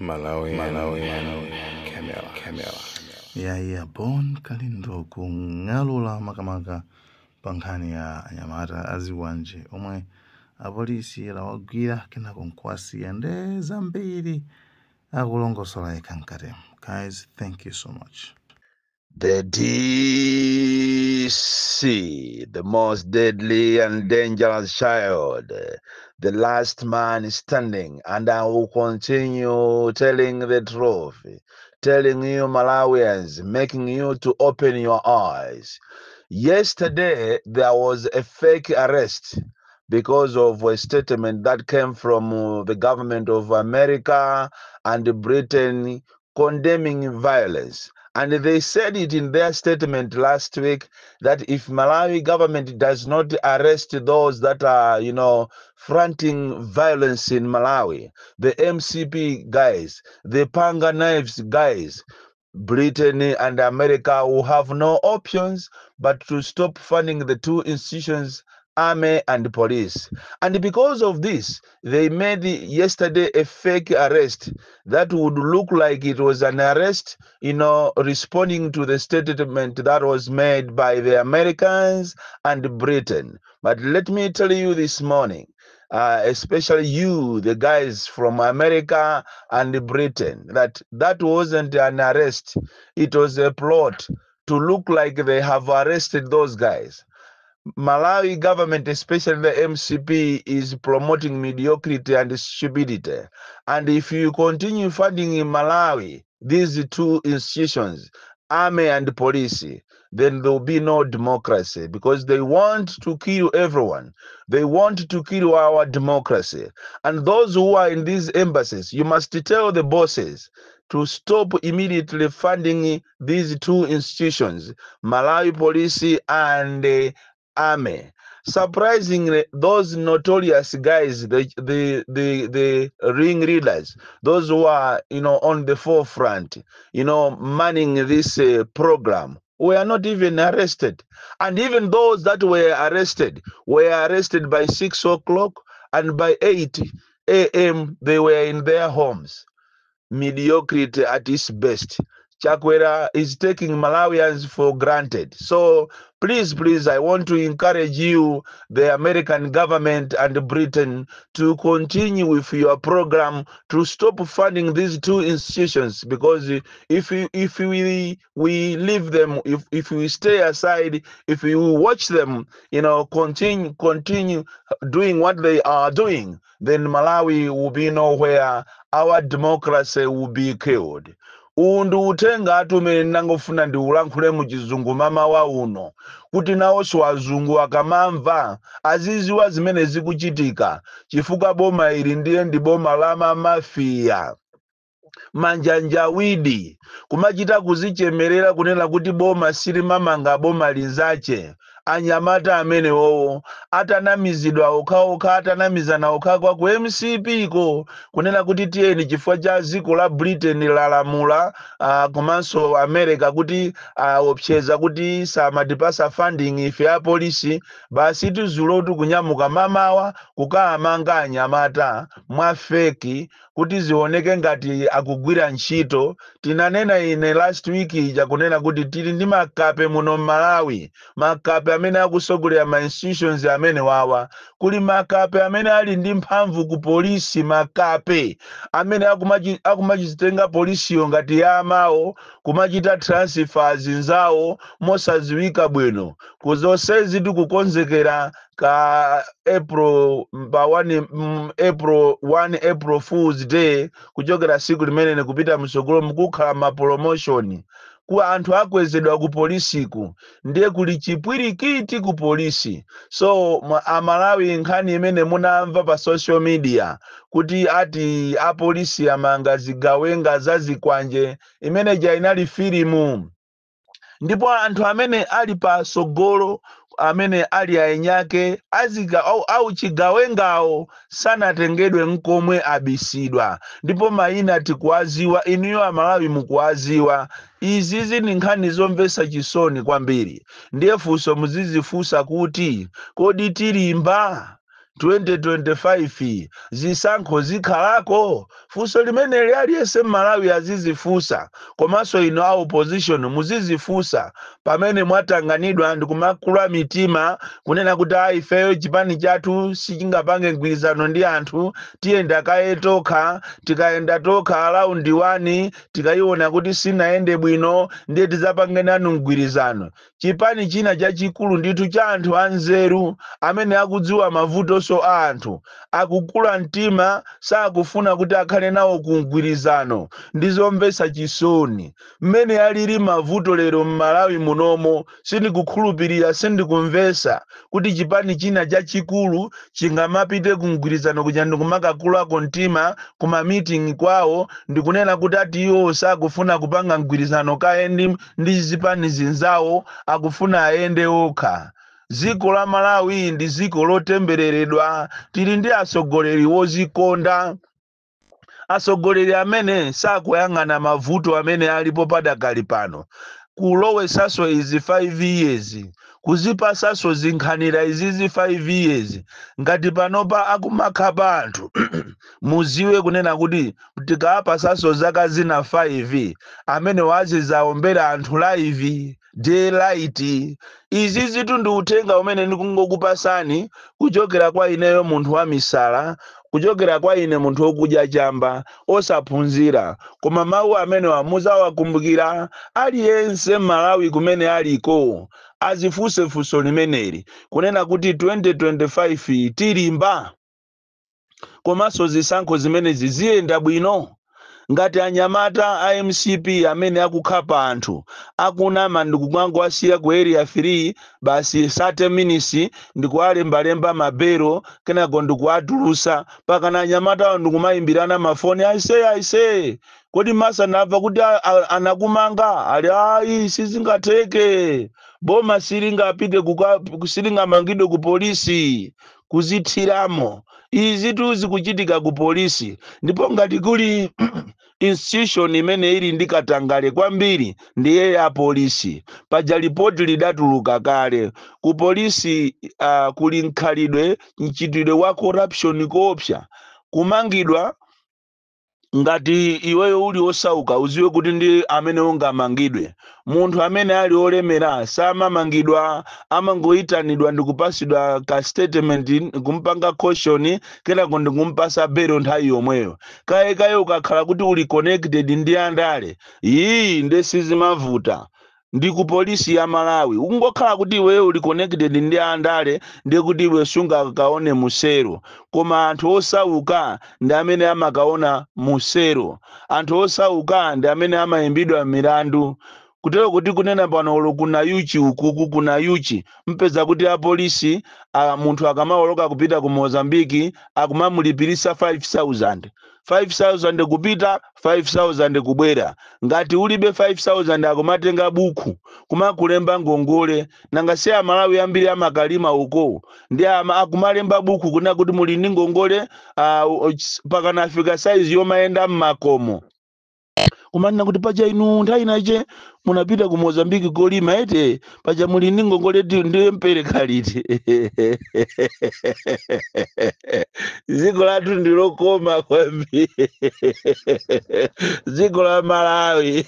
Malawian Camera. Yaya Bon Kalindo kungalula makamaka pankhani ya anyamata aziwanje omwe apolisi lawagwira kena kunkwasi ande zambiri akulongosola ikankate. Guys, thank you so much. The DC, the most deadly and dangerous child, the last man standing, and I will continue telling the truth, telling you Malawians, making you to open your eyes. Yesterday, there was a fake arrest because of a statement that came from the government of America and Britain condemning violence. And they said it in their statement last week that if Malawi government does not arrest those that are, fronting violence in Malawi, the MCP guys, the Panga Knives guys, Britain and America will have no options but to stop funding the two institutions, army and police. And because of this, they made yesterday a fake arrest that would look like it was an arrest, responding to the statement that was made by the Americans and Britain. But let me tell you this morning, especially you, the guys from America and Britain, that wasn't an arrest. It was a plot to look like they have arrested those guys. Malawi government, especially the MCP, is promoting mediocrity and stupidity. And if you continue funding in Malawi these two institutions, army and police, then there will be no democracy, because they want to kill everyone. They want to kill our democracy. And those who are in these embassies, you must tell the bosses to stop immediately funding these two institutions, Malawi police and army. Surprisingly, those notorious guys, the ringleaders, those who are on the forefront, manning this program, were not even arrested. And even those that were arrested by 6 o'clock, and by 8 a.m. they were in their homes. Mediocrity at its best. Chakwera is taking Malawians for granted. So please, I want to encourage you, the American government and Britain, to continue with your program to stop funding these two institutions, because if we leave them, if we stay aside, if we watch them, continue doing what they are doing, then Malawi will be nowhere. Our democracy will be killed. Undu utenga atumene nangofuna ndi ulankhule mu chizungu mama wa uno kuti nawonso wazungu akamamva aziziwa zimene zikuchitika, chifukwa boma ili ndiye ndi boma la mafia manjanjawidi, kumachita kuzichemerera kunena kuti boma silimamanga boma linzache. Anyamata amene wowo atanamizidwa okhaokha, atanamizana okhakwa ku MCP ko kunena kuti tiyeni chifukwa cha dziko la Britain lalamula komanso America kuti opseza kuti samatipasa funding ife ya polisi, basi tizulotu kunyamuka mamawa kukamanga anyamata mwa feki kuti zioneke ngati akugwira ntchito. Tinanena ine last week ija kunena kuti tili ndi makape muno Malawi, makape amene akusogolera ma institutions amene wawa, kuli makape amene ali ndi mphamvu ku polisi, makape amene akumachitenga polisiyo ngati ya amawo, kumachita transfers nzawo mosaziwika bwino, kuzonsezi tikukonzekera ka April 1 April Fool's Day, kuchokera siku limene kupita msogolo mukukhala ma promotion ku anthu akwezedwa ku polisiku, ndiye kuli chipwirikiti ku polisi. So Amalawi nkhani imene munamva pa social media kuti ati apolisi amanga zigawenga zazikwanje, imene ja inali filimu. Ndipo anthu amene ali pa sogolo, amene ali aenyake azika au chigawengawo sanatengedwe nkomwe abisidwa, ndipo mayina tikuwaziwa, inuyo Amalawi mukuwaziwa. Izizi ni nkhani zomvesa chisoni kwambiri. Ndiye funso muzizifunsa kuti kodi tilimba 2025 zisankho zikhalako? Funso limeneli aliyense m'Malawi azizifunsa, komanso ino a opposition muzizifunsa pamene mwatanganidwa ndi kumakula mitima kunena kuti ifeyo chipani chathu sichingapange mgwirizano ndi anthu, tiyenda kaye tokha, tikayenda tokha raundi 1 tikayiona kuti sinaende bwino ndiye tizapange nanu mgwirizano. Chipani china chachikulu ndithu cha anthu anzeru amene akudziwa mavutonso a anthu, akukula mtima, sakufuna kuti akhale nawo ku mgwirizano. Ndizomvetsa chisoni mmene alili mavuto lero m'Malawi munomo. Sindikukhulupirira, sindikumvetsa kuti chipani china chachikulu chingamapite ku mgwirizano kuja ndikumakakula mtima kuma meeting kwawo ndikunena kuti ati iwo sakufuna kupanga mgwirizano kaye ndi zipani zinzawo, akufuna ayende okha. Dziko la Malawi ndi dziko lotembereredwa, tili ndi atsogoleri wozikonda, atsogoleri amene sakuyang'ana mavuto amene alipo padakali pano. Kulowesaso izi 5 years, kuzipasaso zinkhanira izizi 5 years, ngati panopa akumakhapa anthu muziwe kunena kuti tikapasaso zaka zina 5 amene wazizaombera anthu live daylight. Izi zitu ndi uthenga umene ndikungokupasani kuchokera kwa ineyo munthu wa misala, kuchokera kwa ine munthu wokudya chamba osaphunzira, koma mawu amene muzawakumbukira aliyense m'Malawi kumene aliko azifunse funso limeneli kunena kuti 2025 tilimba, komanso zisankho zimene ziziyenda bwino. Ngati anyamata a MCP amene akukhapa anthu akunama ndikugwangwasiya ku area 3 basi 30 minutes ndikuwalembalemba mabero kenako ndikuwatulusa pakana anyamata ndikumayimbirana mafoni aise kodi masa nabva kuti anakumanga ali ayi sizingatheke, boma silingapite silingamangidwe ku polisi kuzithiramo. Izi tuzi kuchitika ku polisi, ndipo ngati kuli institution imene ili ndikatangale kwambiri ndiye ya polisi. Paja ripoti lidatuluka kale ku polisi, kuli nkhalidwe mchitidwe wa corruption koopsa, kumangidwa. Ngati iweyo uli osauka uziwe kuti ndi amene ungamangidwe. Munthu amene ali olemera samamangidwa, amangoyitanidwa ndikupasidwa ka statement kumpanga caution kenako ndikumpasa bero nthawi yomweyo. Kaye ukakhala kuti uli connected ndi andale iyi ndesizimavuta ndi ku polisi ya Malawi. Ungokhala kuti iwe uli connected ndi andale ndiye kuti iwe sunga kaone musero, koma anthu osauka ndi amene amakaona musero. Anthu osauka ndi amene amayimbidwa milandu. Kutero kuti kunena pano kuna yuchi ukuku kuna yuchi mpeza kuti a polisi munthu akamawoloka kupita ku Mozambiki akumamulipirisa 5,000 kupita 5,000 kubwera. Ngati ulibe 5,000 akumatenga buku kumakulemba ngongole. Nanga si Malawi ambiri amakalima uko ndi akumalemba buku kuna kuti muli ndi ngongole pakana afika size yomayenda mmakomo. Kumanena kuti paja inu nthawi inache munapita ku Mozambiki kolima ete paja muli ndi ngongole ndiye mpereka liti. Dziko lathu ndilokoma kwambiri, dziko la Malawi.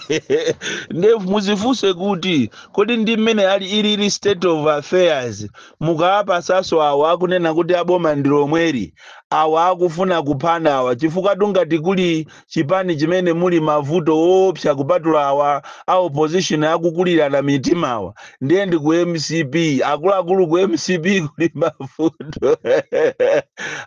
Ndiye muzifunse kuti kodi ndi mmene ili state of affairs mukawapasaso awa akunena kuti aboma ndilomweri, awa akufuna kuphana awa chifukwa ngati kuli chipani chimene muli mavuto woopsa kupatula awa a opposition akukulirana mitima awa ndiye ndi ku MCP. Akuluakulu ku MCP kuli mavuto.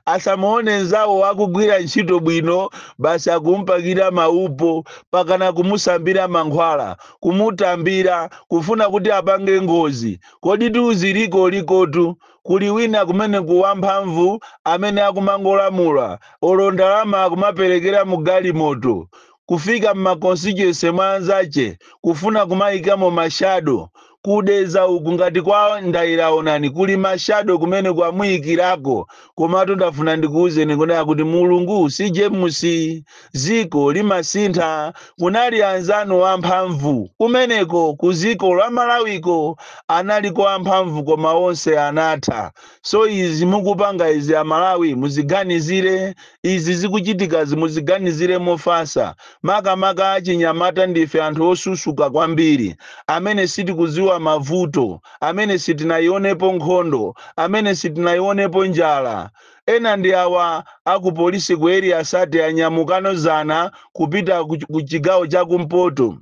Asamuone nzawo akugwira ntchito bwino basi akumpakira maupo pakana kumusambira mankhwala, kumutambira, kufuna kuti apange ngozi. Kodi tuziliko likotu kuli wina kumene kuwamphamvu amene akumangolamula olondalama akumaperekera mu galimoto kufika mma constituency mwanzache kufuna kumayikamo mashado kudeza uku ngati kwa ndayiraonani kuli mashado kumene kwamuyikirako komatu ndafuna ndikuwuzeni kunena kuti mulungu si jemusi ziko limasintha kunali anzanu wamphamvu kumeneko ku ziko la malawiko analiko amphamvu koma onse anatha so izi mukupanga izi amalawi muziganizire izi zikuchitikazi muziganizire mofasa makamaka achinyamata ndife anthu osusuka kwambiri amene sitikuziwa mavuto amene sitinayionepo nkhondo amene sitinayionepo njala ena ndi awa akupolisi ku area sate anyamukano zana kupita ku chigawo chakumpoto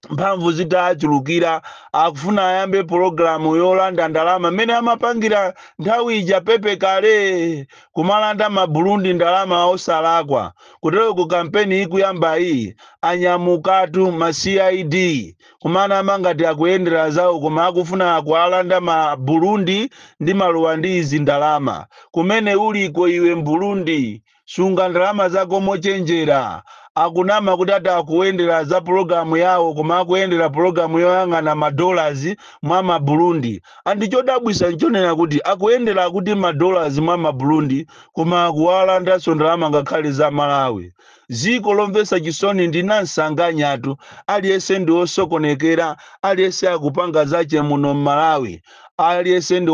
mphamvu zitachulukira akufuna ayambe programu yolanda ndalama mmene amapangira nthawi ija pepe kale kumalanda maburundi ndalama osalakwa kutero ku kampeni ikuyamba iyi anyamukatu ma CID kumana amangati akuyendera zawo koma akufuna akualanda maburundi ndi malowa ndi izi ndalama kumene uliko iwe mburundi sunga ndalama zako mochenjera akunama kuti ati akuyendera za programu yawo koma akuyendera programu yoyang'ana madolars mwa maburundi andichodabwisa nchonena kuti akuyendera kuti madolars mwa maburundi koma akuwalandanso ndalama ngakhale za malawi ziko lomvesa chisoni ndinansanganyatu aliyense ndi osokonekera aliyense akupanga zache muno mmalawi aliyense ndi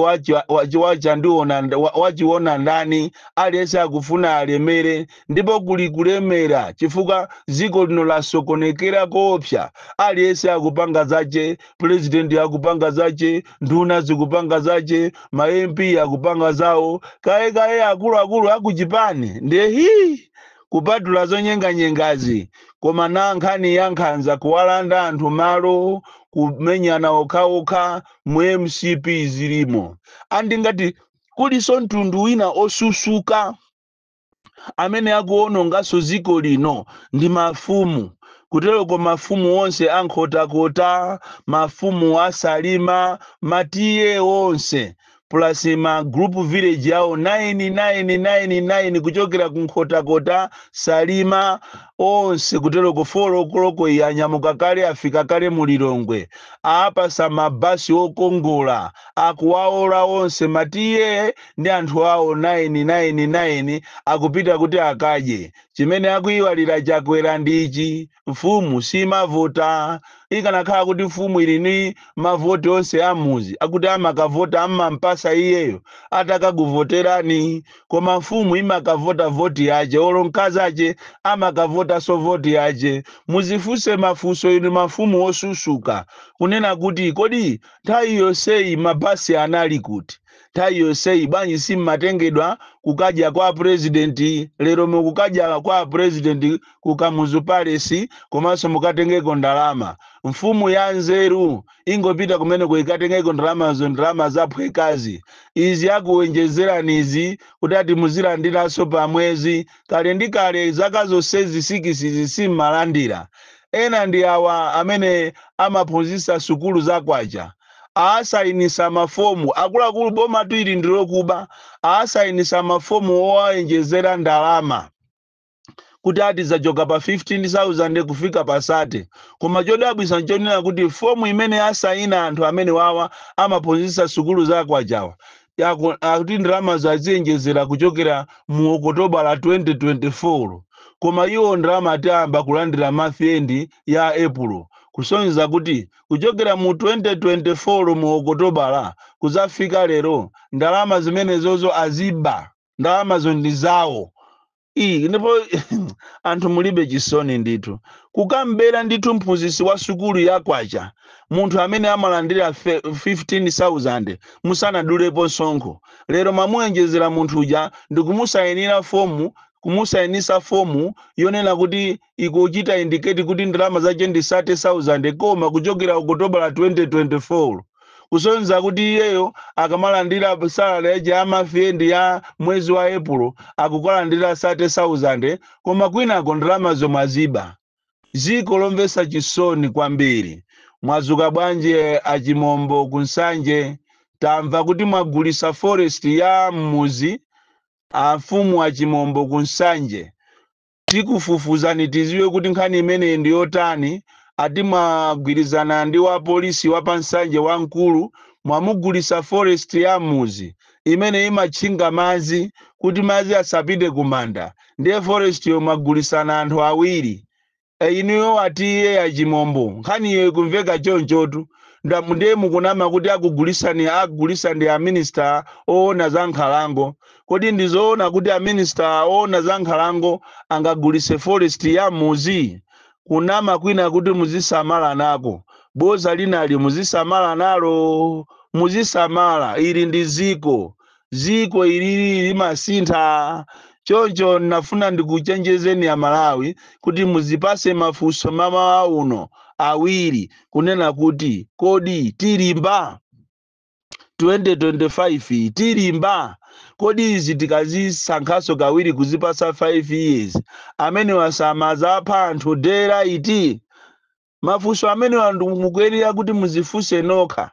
wachiona ndani aliyense akufuna alemere ndipo kuli kulemera chifukwa ziko lino lasokonekera koopsa aliyense akupanga zache president akupanga zache nduna zikupanga zache ma MP akupanga zawo kaye akulu akuchipani ndehi kupatula zonyenganyengazi koma nankhani yankhanza kuwalanda anthu malo kumenyana okhaokha mu MCP zilimo andingati kuliso mtundu wina osusuka amene akuonongaso ziko lino ndi mafumu kutereko mafumu onse ankhotakota mafumu asalima matiye onse plus ma group village yao 999 kuchokera kunkhotakota salima onse kutereko folo koloko yanyamuka kale afika kale mulilongwe apasa mabasi okongola akuwaola onse matiye ndi anthu awo 999 akupita kuti akaje chimene akuiwalira chakwera ndichi mfumu si mavota ikanakhala kuti mfumu ili ni mavoti onse amuzi akuti amakavota amampasa iyeyo atakakuvoterani koma mfumu imakavota voti yache olo mkazi ache amakavota so voti yache muzifuse mafuso inu mafumu osusuka kunena kuti kodi nthawi yonseyi mabasi anali kuti nthawi yonseyi bwanji simmatengedwa kukaja kwa president lero mukukaja kwa president kukamuzu palesi komanso mukatengeko ndalama mfumu ya nzeru ingopita kumene kuikatengeko ndalama zaphwekazi izi akuwenjezerani izi kuti ati muzilandiranso pamwezi kale ndi kale zaka zonsezi sikisi simmalandira ena ndi awa amene amaphunzitsa sukulu zakwacha asayinisa mafomu akuluakulu boma tuili ndilokuba asayinisa mafomu owaenjezera ndalama kuti ati zachoka pa 15,000 kufika pa 30 koma chodabwisa nchonena kuti fomu imene asayina anthu amene wawa amaphunzitsa sukulu zakwachawa akuti ndalama zaziyenjezera kuchokera mu Oktoba la 2024 koma iwo ndalama atayamba kulandira month ya April kusonyeza kuti kuchokera mu 2024 mu Oktoba la kuzafika lero ndalama zimene zozo aziba ndalama zo ndi zawo ndipo anthu mulibe chisoni ndithu kukambera ndithu mphunzitsi wa sukulu yakwacha munthu amene amalandira 15,000 musanadulepo msonkho lero mamuyenjezera munthu uja ndikumusayinira fomu kumusayinisa fomu yonena kuti ikuchita indicate kuti ndalama zache ndi 30,000 koma kuchokera Oktoba la 2024 kusonyeza kuti iyeyo akamalandira salary yache amafendi ya mwezi wa April akukalandira 30,000 koma kwinako ndalama zomwe aziba ziko lomvesa chisoni kwambiri mwazuka bwanji achimombo kunsanje tamva kuti mwagulisa forest ya mmuzi afumu achimombo kunsanje tikufufuzani tiziwe kuti nkhani imene ndi yotani ati mwagwirizana ndi wa polisi wa pansanje wamkulu mwamugulisa forest ya muzi imene imatchinga madzi kuti madzi asapite kumanda, ndiye forest yo mwagulisana anthu awiri. Inuyo ati iye ya chimombo nkhaniyo ikumveka chonchotu ndiye mukunama kuti akugulisa ndi a minister oona za nkhalango. Kodi ndizoona kuti a minister oona za nkhalango angagulise forest ya muzi? Kunama kwina kuti muzisamala nako, boza linali muzisamala nalo, muzisamala. Ili ndi ziko ilili limasintha. Choncho nafuna ndikuchenjezeni ya Malawi kuti muzipase mafunso mama uno awiri kunena kuti kodi tilimba 2025 tilimba, kodi izi tikazisankhaso kawiri kuzipasa 5 years amene wasamaza apha anthu dera iti. Mafunso amene wandu mukuyenera kuti muzifunse nokha,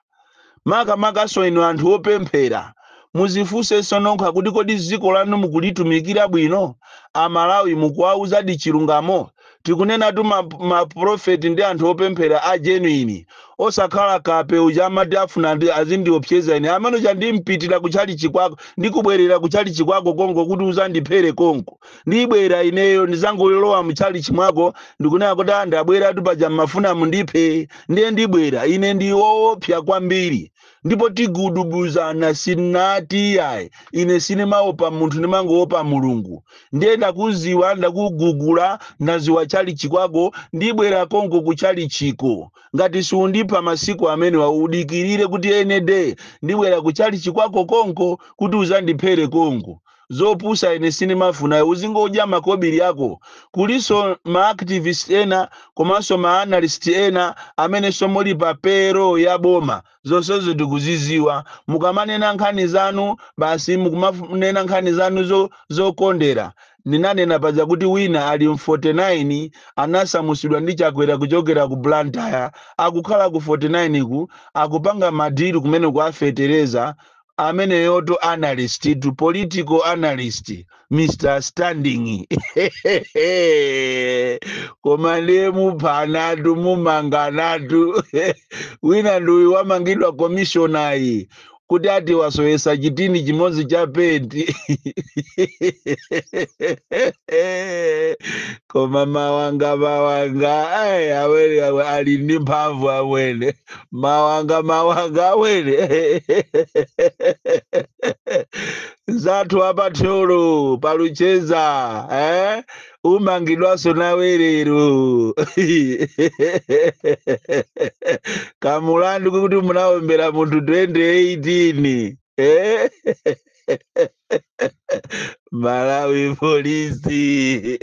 makamakaso inu anthu opemphera muzifunsenso nokha kuti kodi dziko lanu mukulitumikira bwino? Amalawi mukuwauza di chilungamo? Tikunena tu maprofeti ndi anthu opemphera a genuine osakhala kape uja amati afuna azindiopseza ine amene uja ndimpitira kuchali chikwako ndikubwerera kuchali chikwako konko kuti uzandiphere konko ndibwera ineyo ndizangolowa mchali chimwako ndikunena kuti andabwera tu paja mafuna mundiphe ndiye ndibwera ine ndi woopsa kwambiri ndipo tigudubuzana sinati yayi ine sinemaopa munthu nimangoopa mulungu ndiye ndakuziwa ndakugugula ndaziwa chali chikwako ndibwera konko kuchali chiko ngati siundipa masiku amene waudikirire kuti ene de ndibwera kuchali chikwako konko kuti uzandiphere konko zopusa ine sinimafuna uzingodya makobiri yako kuliso ma-activist ena komanso ma-analyst ena amene somoli papero ya boma zonsezo ndikuziziwa mukamanena nkhani zanu basi mukumanena nkhani zanu zokondera ninanena paja kuti wina ali 49 anasamusidwa ndi chakwera kuchokera ku Blantyre akukhala ku 49 ku akupanga madili kumene kuafetereza amene yoto analyst to political analyst Mr. Standing komande muphanatu mumanganatu wina nduyu wamangidwa commissioner kuti ati wasoyesa chitini chimodzi cha penti koma mawanga awele ali ndi mphamvu awele mawanga awele zathu apatholo palucheza umangidwaso nawerero kamulandu kuti munaombera munthu 2018 Malawi polisi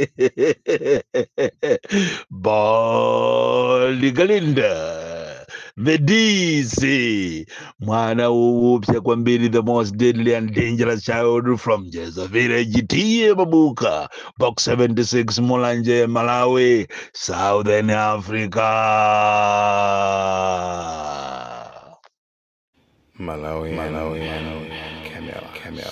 Galinda the DC mwana uupya kwambiri the most deadly and dangerous child from Jeza Village Tiye Mabuka box 76 Mulanje Malawi Southern Africa. Malawi, Camera.